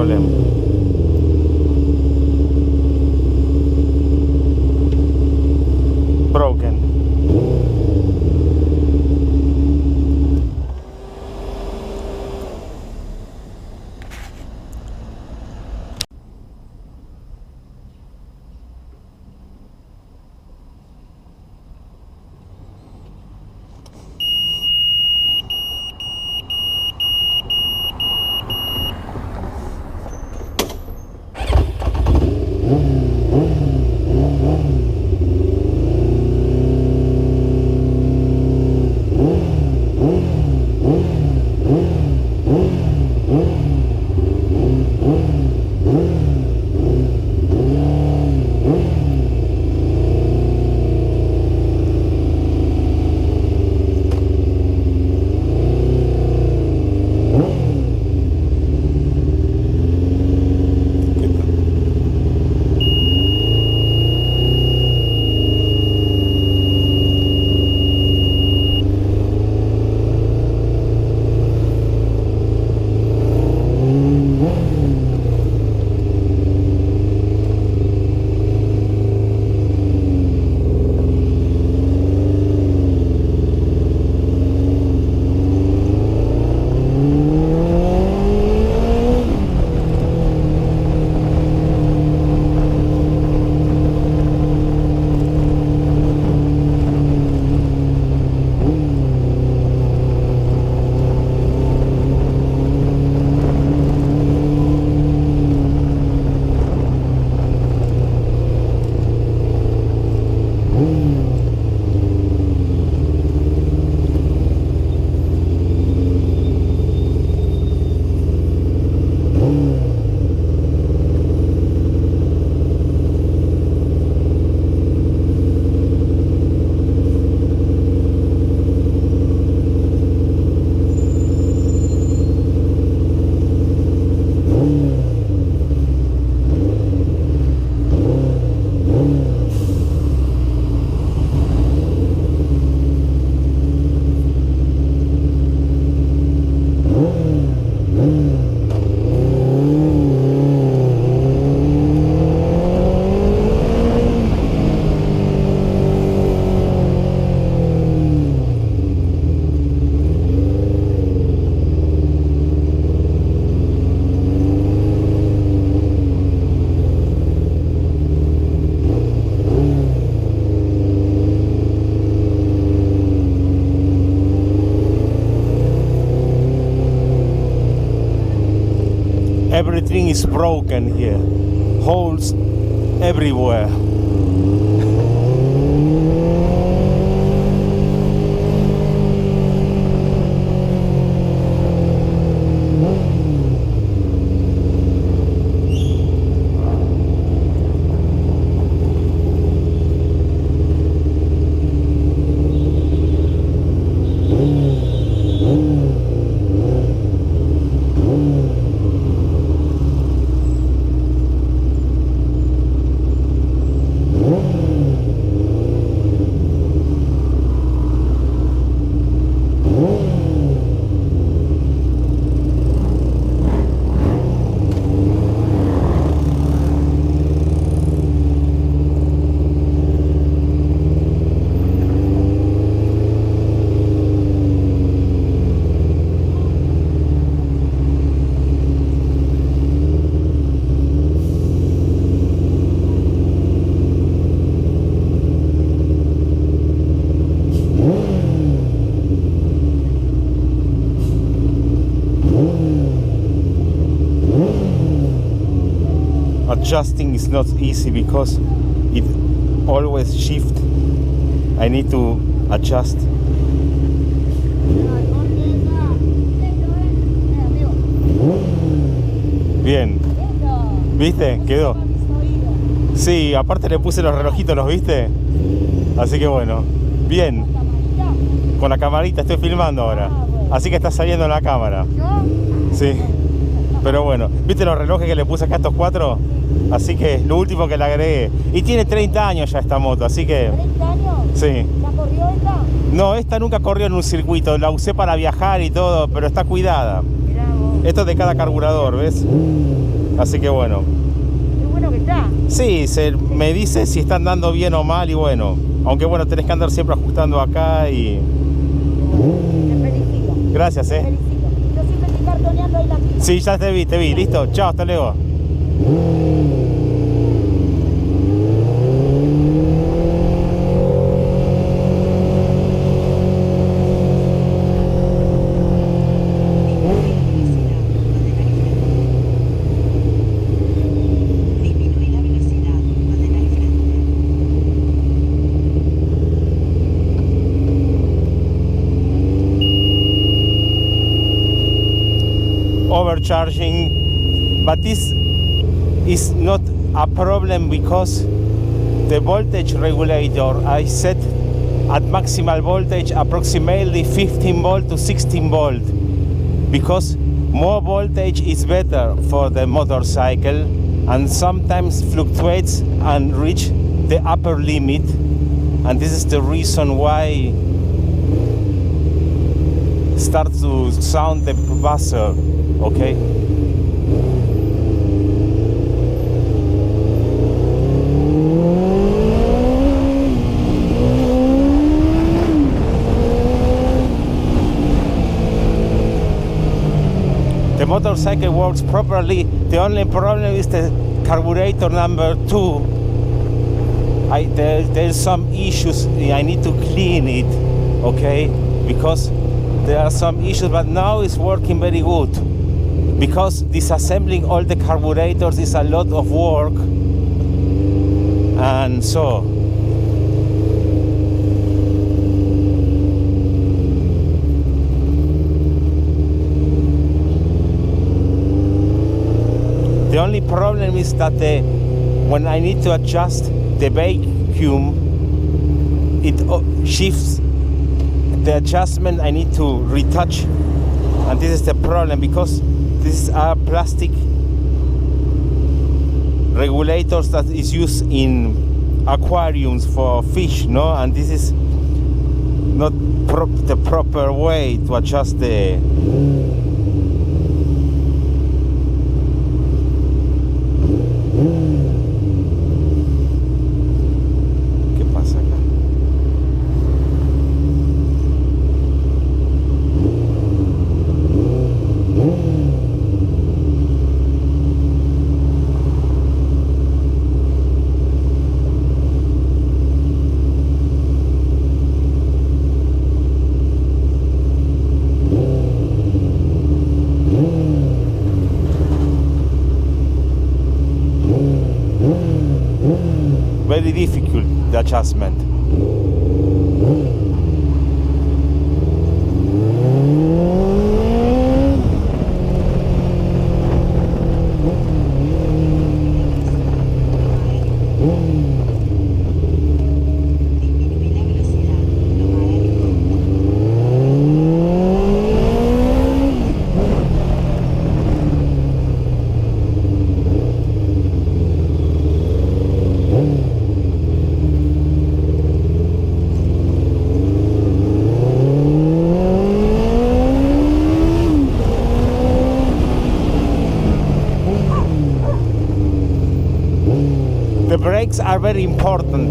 problem. Broken. Everything is broken here. Holes everywhere. Adjusting is not easy because it always shifts. I need to adjust. Bien. ¿Viste? Quedó. Sí, aparte le puse los relojitos, ¿los viste? Así que bueno. Bien. Con la camarita estoy filmando ahora. Así que está saliendo en la cámara. Sí. Pero bueno, ¿viste los relojes que le puse acá a estos cuatro? Así que lo último que le agregué. Y tiene 30 años ya esta moto, así que... ¿30 años? Sí. ¿La corrió esta? No, esta nunca corrió en un circuito. La usé para viajar y todo, pero está cuidada. Mirá vos. Esto es de cada carburador, ¿ves? Así que bueno. Qué bueno que está. Sí, me dice si está andando bien o mal y bueno. Aunque bueno, tenés que andar siempre ajustando acá y... Te felicito. Gracias, Te felicito. Yo siempre estoy cartoneando ahí la pila. Sí, ya te vi. Listo, chao, hasta luego. Overcharging, but this is not a problem because the voltage regulator I set at maximal voltage approximately 15 volt to 16 volt, because more voltage is better for the motorcycle and sometimes fluctuates and reach the upper limit, and this is the reason why start to sound the buzzer. Okay. The motorcycle works properly. The only problem is the carburetor number 2. There's some issues. I need to clean it, okay? Because there are some issues, but now it's working very good. Because disassembling all the carburetors is a lot of work, and so the only problem is that when I need to adjust the vacuum, it shifts the adjustment. I need to retouch, and this is the problem because these are plastic regulators that is used in aquariums for fish, no? And this is not the proper way to adjust the... ¿Qué pasa acá? Very difficult, the adjustment. The brakes are very important.